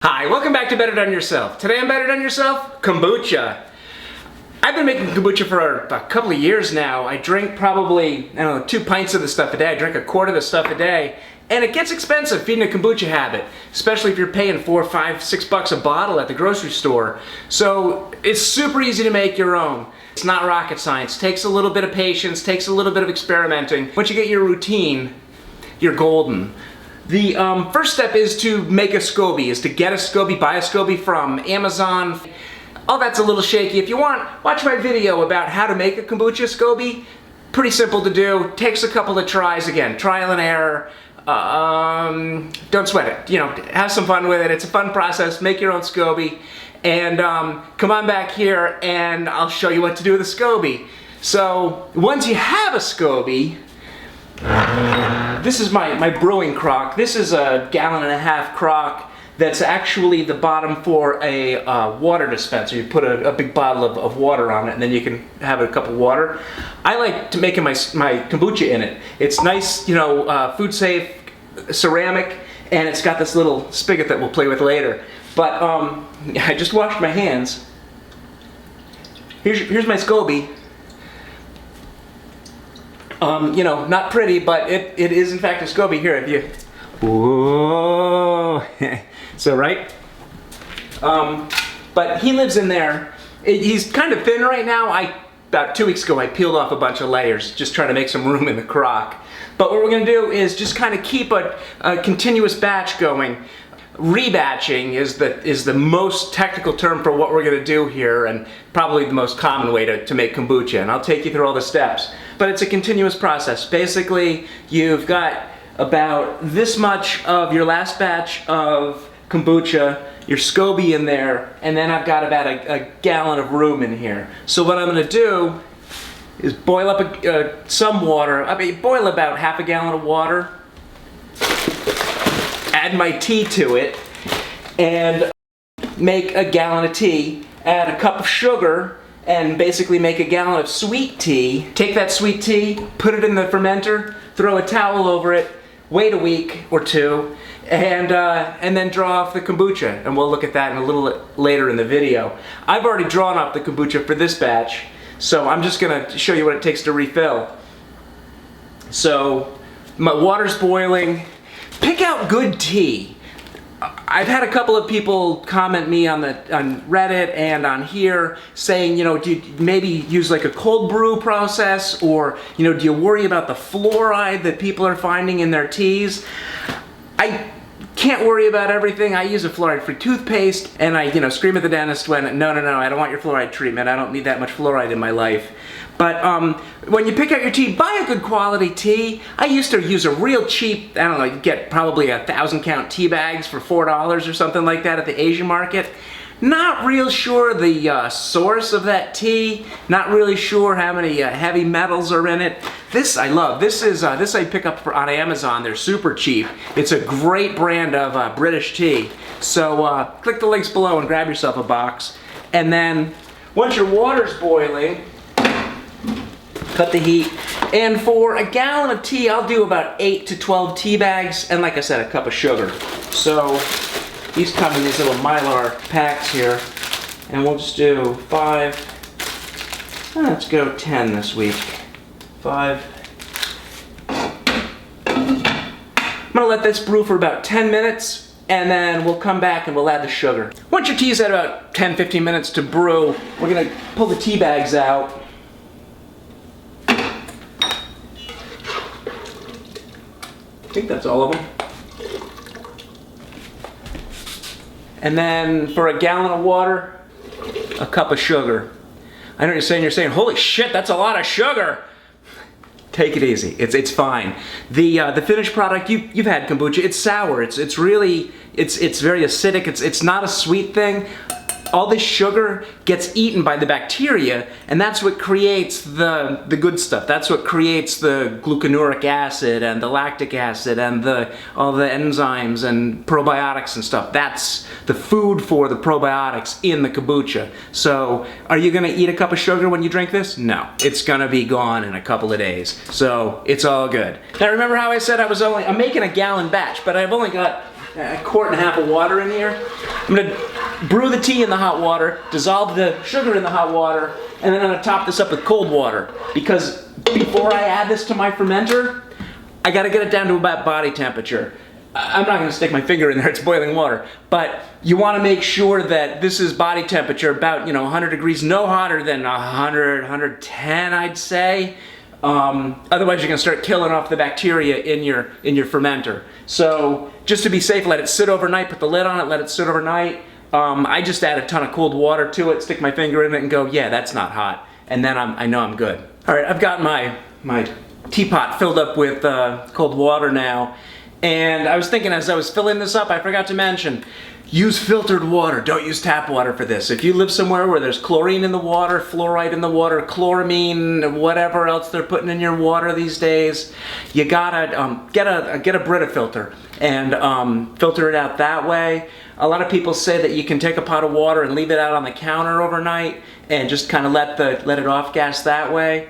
Hi, welcome back to Better Done Yourself. Today on Better Done Yourself, kombucha. I've been making kombucha for a couple of years now. I drink probably, 2 pints of the stuff a day. I drink a quart of the stuff a day. And it gets expensive feeding a kombucha habit, especially if you're paying $4, $5, $6 a bottle at the grocery store. So it's super easy to make your own. It's not rocket science. Takes a little bit of patience, takes a little bit of experimenting. Once you get your routine, you're golden. The first step is to make a SCOBY, is to get a SCOBY, buy a SCOBY from Amazon. All that's a little shaky. If you want, watch my video about how to make a kombucha SCOBY. Pretty simple to do, takes a couple of tries. Again, trial and error. Don't sweat it, have some fun with it. It's a fun process. Make your own SCOBY. And come on back here and I'll show you what to do with a SCOBY. So once you have a SCOBY, this is my brewing crock. This is a 1.5 gallon crock that's actually the bottom for a water dispenser. You put a big bottle of water on it and then you can have a cup of water. I like to make my kombucha in it. It's nice, food safe, ceramic, and it's got this little spigot that we'll play with later. But I just washed my hands. Here's my SCOBY. Not pretty, but it is in fact a SCOBY. Here, if you... Whoa! So, right? But he lives in there. He's kind of thin right now. About 2 weeks ago, I peeled off a bunch of layers, just trying to make some room in the crock. But what we're going to do is just kind of keep a continuous batch going. Rebatching is the most technical term for what we're going to do here, and probably the most common way to make kombucha, and I'll take you through all the steps. But it's a continuous process. Basically, you've got about this much of your last batch of kombucha, your SCOBY in there, and then I've got about a gallon of room in here. So what I'm going to do is boil up some water. Boil about 1/2 gallon of water. Add my tea to it and make a gallon of tea. Add a cup of sugar and basically make a gallon of sweet tea. Take that sweet tea, put it in the fermenter, throw a towel over it, wait a week or two, and then draw off the kombucha. And we'll look at that in a little later in the video. I've already drawn off the kombucha for this batch, so I'm just gonna show you what it takes to refill. So my water's boiling. Pick out good tea. I've had a couple of people comment me on Reddit and on here saying, do you maybe use like a cold brew process, or do you worry about the fluoride that people are finding in their teas? I can't worry about everything. I use a fluoride-free toothpaste, and I scream at the dentist when no, I don't want your fluoride treatment. I don't need that much fluoride in my life. But when you pick out your tea, buy a good quality tea. I used to use a real cheap, you get probably 1,000 count tea bags for $4 or something like that at the Asian market. Not real sure the source of that tea. Not really sure how many heavy metals are in it. This I love. This I pick up on Amazon. They're super cheap. It's a great brand of British tea. So click the links below and grab yourself a box. And then once your water's boiling, cut the heat, and for a gallon of tea, I'll do about 8 to 12 tea bags, and like I said, a cup of sugar. So these come in these little Mylar packs here, and we'll just do 5. Let's go 10 this week. 5. I'm gonna let this brew for about 10 minutes, and then we'll come back and we'll add the sugar. Once your tea's at about 10-15 minutes to brew, we're gonna pull the tea bags out. I think that's all of them. And then for a gallon of water, a cup of sugar. I know you're saying, holy shit, that's a lot of sugar. Take it easy, it's fine. The finished product, you've had kombucha, it's sour, it's very acidic, it's not a sweet thing. All this sugar gets eaten by the bacteria, and that's what creates the good stuff. That's what creates the gluconuric acid and the lactic acid and all the enzymes and probiotics and stuff. That's the food for the probiotics in the kombucha. So, are you gonna eat a cup of sugar when you drink this? No. It's gonna be gone in a couple of days. So, it's all good. Now remember how I said I'm making a gallon batch, but I've only got a quart and a half of water in here. I'm gonna brew the tea in the hot water, dissolve the sugar in the hot water, and then I'm gonna top this up with cold water. Because before I add this to my fermenter, I gotta get it down to about body temperature. I'm not gonna stick my finger in there, it's boiling water. But you wanna make sure that this is body temperature, about 100 degrees, no hotter than 100, 110 I'd say. Otherwise you're gonna start killing off the bacteria in your fermenter. So just to be safe, let it sit overnight, put the lid on it, let it sit overnight. I just add a ton of cold water to it, stick my finger in it and go, yeah, that's not hot. And then I know I'm good. All right, I've got my teapot filled up with cold water now. And I was thinking as I was filling this up, I forgot to mention, use filtered water. Don't use tap water for this. If you live somewhere where there's chlorine in the water, fluoride in the water, chloramine, whatever else they're putting in your water these days, you gotta get a Brita filter and filter it out that way. A lot of people say that you can take a pot of water and leave it out on the counter overnight and just kind of let it off gas that way.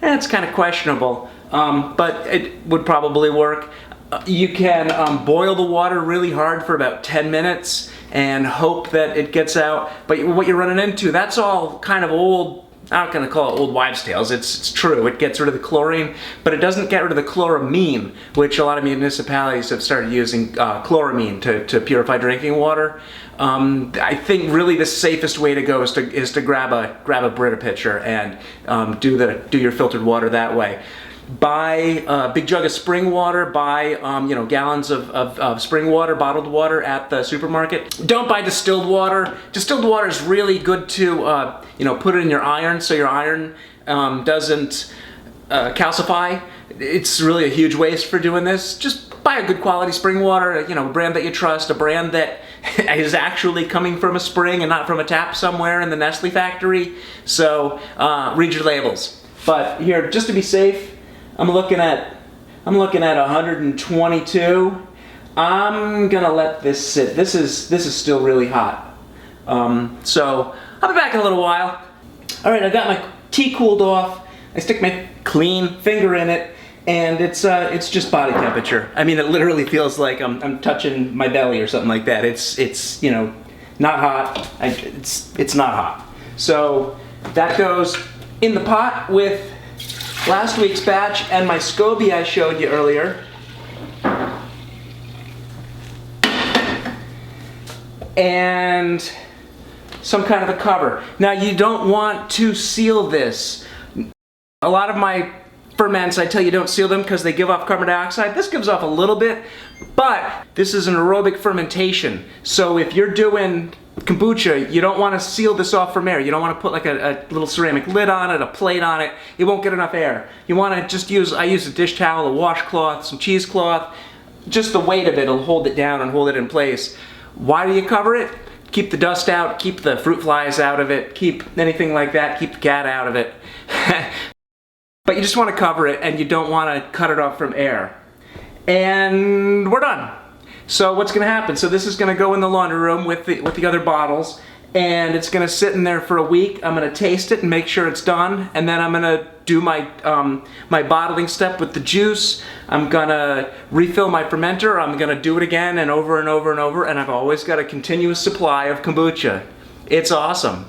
And it's kind of questionable, but it would probably work. You can boil the water really hard for about 10 minutes and hope that it gets out. But what you're running into, that's all kind of old, I'm not going to call it old wives' tales. It's true. It gets rid of the chlorine, but it doesn't get rid of the chloramine, which a lot of municipalities have started using chloramine to purify drinking water. I think really the safest way to go is to grab a Brita pitcher and do your filtered water that way. Buy a big jug of spring water, buy gallons of spring water, bottled water at the supermarket. Don't buy distilled water. Distilled water is really good to put it in your iron so your iron doesn't calcify. It's really a huge waste for doing this. Just buy a good quality spring water, a brand that you trust, a brand that is actually coming from a spring and not from a tap somewhere in the Nestle factory. So read your labels. But here, just to be safe, I'm looking at 122. I'm gonna let this sit. This is still really hot. So I'll be back in a little while. All right, I got my tea cooled off. I stick my clean finger in it, and it's just body temperature. I mean, it literally feels like I'm touching my belly or something like that. It's not hot. It's not hot. So that goes in the pot with last week's batch and my SCOBY I showed you earlier. And some kind of a cover. Now you don't want to seal this. A lot of my ferments, I tell you don't seal them because they give off carbon dioxide. This gives off a little bit, but this is an aerobic fermentation. So if you're doing kombucha, you don't want to seal this off from air. You don't want to put like a little ceramic lid on it, a plate on it. It won't get enough air. You want to just I use a dish towel, a washcloth, some cheesecloth. Just the weight of it will hold it down and hold it in place. Why do you cover it? Keep the dust out, keep the fruit flies out of it, keep anything like that, keep the cat out of it. But you just want to cover it and you don't want to cut it off from air. And we're done. So what's going to happen? So this is going to go in the laundry room with the other bottles, and it's going to sit in there for a week. I'm going to taste it and make sure it's done, and then I'm going to do my my bottling step with the juice. I'm going to refill my fermenter. I'm going to do it again and over and over and over, and I've always got a continuous supply of kombucha. It's awesome.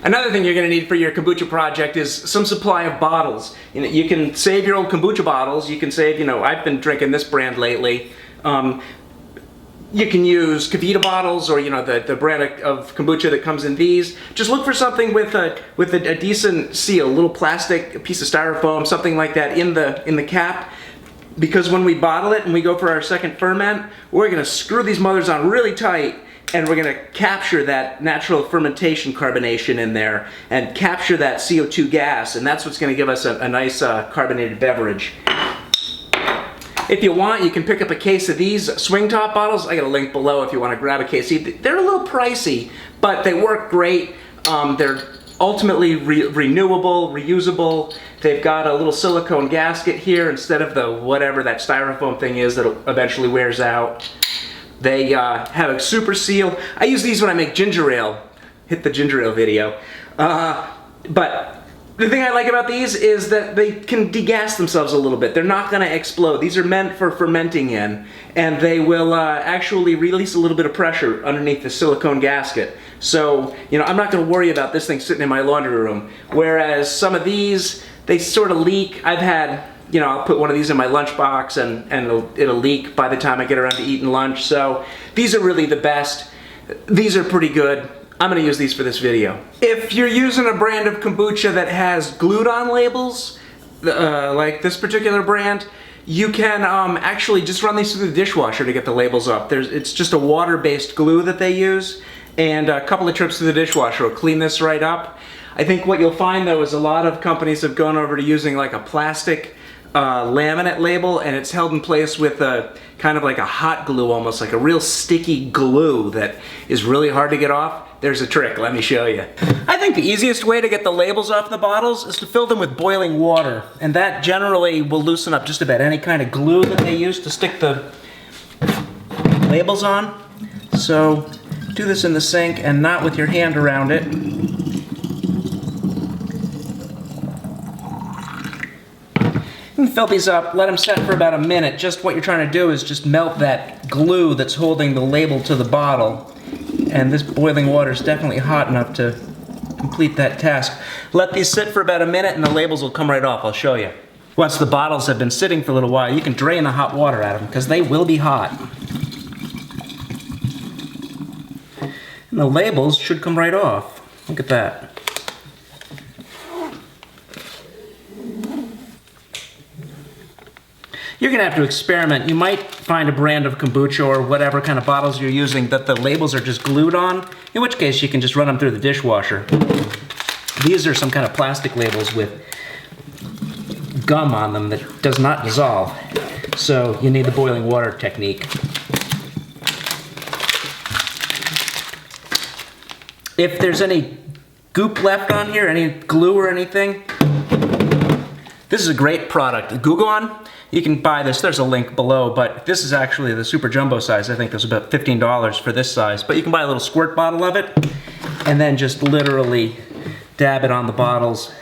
Another thing you're going to need for your kombucha project is some supply of bottles. You can save your old kombucha bottles. You can save, I've been drinking this brand lately. You can use Kavita bottles or the brand of kombucha that comes in these. Just look for something with a decent seal, a little plastic, a piece of styrofoam, something like that in the cap. Because when we bottle it and we go for our second ferment, we're going to screw these mothers on really tight, and we're going to capture that natural fermentation carbonation in there and capture that CO2 gas, and that's what's going to give us a nice carbonated beverage. If you want, you can pick up a case of these swing top bottles. I got a link below if you want to grab a case. They're a little pricey, but they work great. They're ultimately renewable, reusable. They've got a little silicone gasket here instead of the whatever that styrofoam thing is that eventually wears out. They have a super seal. I use these when I make ginger ale. Hit the ginger ale video. But The thing I like about these is that they can degas themselves a little bit. They're not going to explode. These are meant for fermenting in, and they will actually release a little bit of pressure underneath the silicone gasket. So, you know, I'm not going to worry about this thing sitting in my laundry room. Whereas some of these, they sort of leak. I've had, you know, I'll put one of these in my lunchbox and it'll leak by the time I get around to eating lunch. So these are really the best. These are pretty good. I'm going to use these for this video. If you're using a brand of kombucha that has glued-on labels, like this particular brand, you can actually just run these through the dishwasher to get the labels off. It's just a water-based glue that they use, and a couple of trips through the dishwasher will clean this right up. I think what you'll find, though, is a lot of companies have gone over to using like a plastic laminate label, and it's held in place with a kind of like a hot glue, almost like a real sticky glue that is really hard to get off. There's a trick, let me show you. I think the easiest way to get the labels off the bottles is to fill them with boiling water, and that generally will loosen up just about any kind of glue that they use to stick the labels on. So do this in the sink and not with your hand around it. And fill these up, let them set for about a minute. Just what you're trying to do is just melt that glue that's holding the label to the bottle. And this boiling water is definitely hot enough to complete that task. Let these sit for about a minute and the labels will come right off. I'll show you. Once the bottles have been sitting for a little while, you can drain the hot water out of them because they will be hot. And the labels should come right off. Look at that. You're going to have to experiment. You might find a brand of kombucha or whatever kind of bottles you're using that the labels are just glued on, in which case you can just run them through the dishwasher. These are some kind of plastic labels with gum on them that does not dissolve. So you need the boiling water technique. If there's any goop left on here, any glue or anything, this is a great product. The Gugon, you can buy this, there's a link below, but this is actually the super jumbo size. I think there's about $15 for this size, but you can buy a little squirt bottle of it and then just literally dab it on the bottles,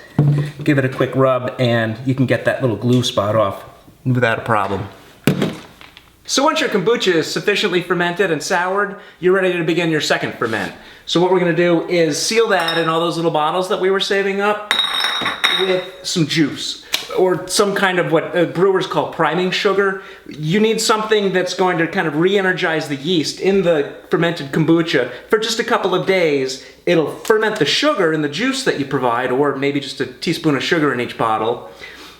give it a quick rub, and you can get that little glue spot off without a problem. So once your kombucha is sufficiently fermented and soured, you're ready to begin your second ferment. So what we're going to do is seal that in all those little bottles that we were saving up with some juice, or some kind of what brewers call priming sugar. You need something that's going to kind of re-energize the yeast in the fermented kombucha for just a couple of days. It'll ferment the sugar in the juice that you provide, or maybe just a teaspoon of sugar in each bottle.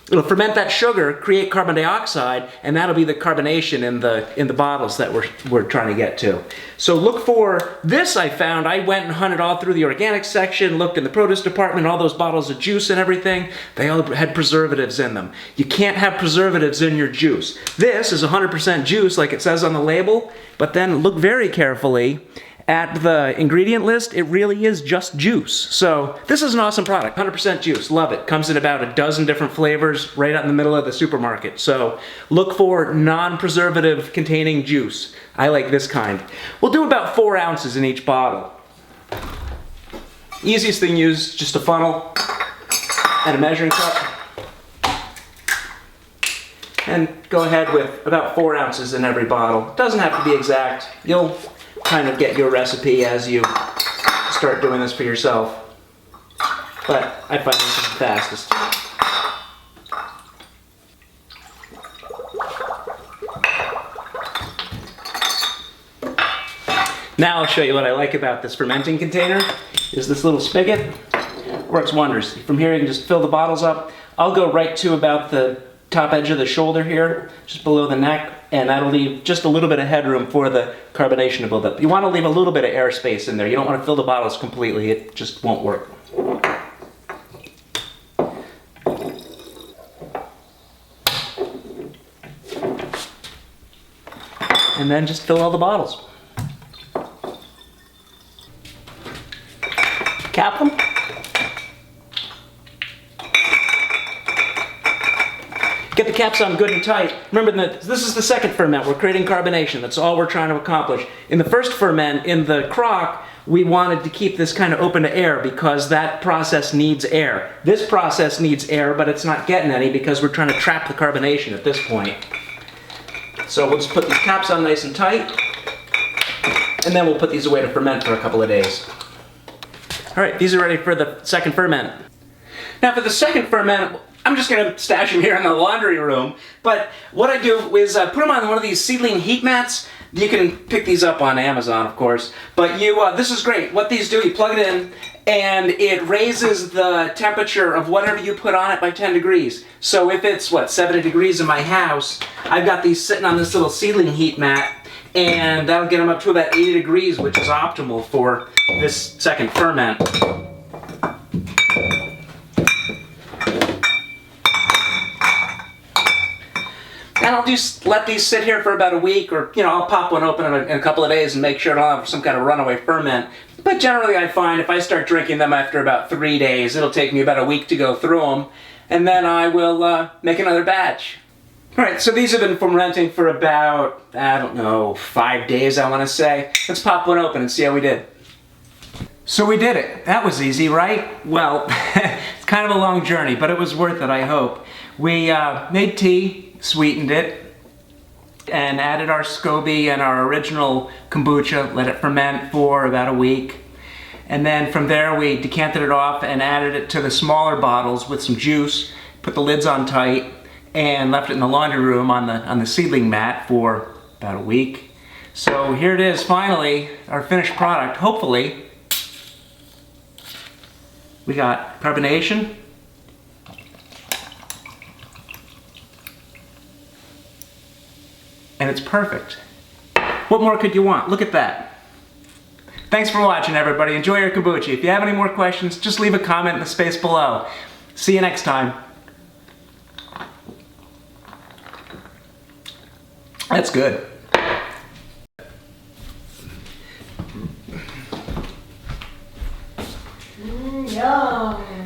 It'll ferment that sugar, create carbon dioxide, and that'll be the carbonation in the bottles that we're trying to get to. So look for this. I found, I went and hunted all through the organic section, looked in the produce department, all those bottles of juice and everything. They all had preservatives in them. You can't have preservatives in your juice. This is 100% juice like it says on the label, but then look very carefully at the ingredient list. It really is just juice. So this is an awesome product. 100% juice, love it. Comes in about a dozen different flavors right out in the middle of the supermarket. So look for non-preservative containing juice. I like this kind. We'll do about 4 ounces in each bottle. Easiest thing to use, just a funnel and a measuring cup. And go ahead with about 4 ounces in every bottle. Doesn't have to be exact. You'll kind of get your recipe as you start doing this for yourself. But I find this is the fastest. Now I'll show you what I like about this fermenting container, is this little spigot. Works wonders. From here you can just fill the bottles up. I'll go right to about the top edge of the shoulder here, just below the neck, and that'll leave just a little bit of headroom for the carbonation to build up. You want to leave a little bit of airspace in there. You don't want to fill the bottles completely. It just won't work. And then just fill all the bottles. Cap them. Get the caps on good and tight. Remember that this is the second ferment. We're creating carbonation. That's all we're trying to accomplish. In the first ferment, in the crock, we wanted to keep this kind of open to air because that process needs air. This process needs air, but it's not getting any because we're trying to trap the carbonation at this point. So we'll just put these caps on nice and tight, and then we'll put these away to ferment for a couple of days. All right, these are ready for the second ferment. Now for the second ferment, I'm just gonna stash them here in the laundry room, but what I do is put them on one of these seedling heat mats. You can pick these up on Amazon, of course, but this is great. What these do, you plug it in, and it raises the temperature of whatever you put on it by 10 degrees. So if it's, 70 degrees in my house, I've got these sitting on this little seedling heat mat, and that'll get them up to about 80 degrees, which is optimal for this second ferment. And I'll just let these sit here for about a week, or I'll pop one open in a couple of days and make sure I don't have some kind of runaway ferment. But generally I find if I start drinking them after about 3 days, it'll take me about a week to go through them, and then I will make another batch. Alright, so these have been fermenting for about, 5 days I want to say. Let's pop one open and see how we did. So we did it. That was easy, right? Well, it's kind of a long journey, but it was worth it, I hope. We made tea, sweetened it, and added our SCOBY and our original kombucha, let it ferment for about a week. And then from there we decanted it off and added it to the smaller bottles with some juice, put the lids on tight, and left it in the laundry room on the seedling mat for about a week. So here it is, finally, our finished product, hopefully. We got carbonation, and it's perfect. What more could you want? Look at that. Thanks for watching, everybody. Enjoy your kombucha. If you have any more questions, just leave a comment in the space below. See you next time. That's good. Yum.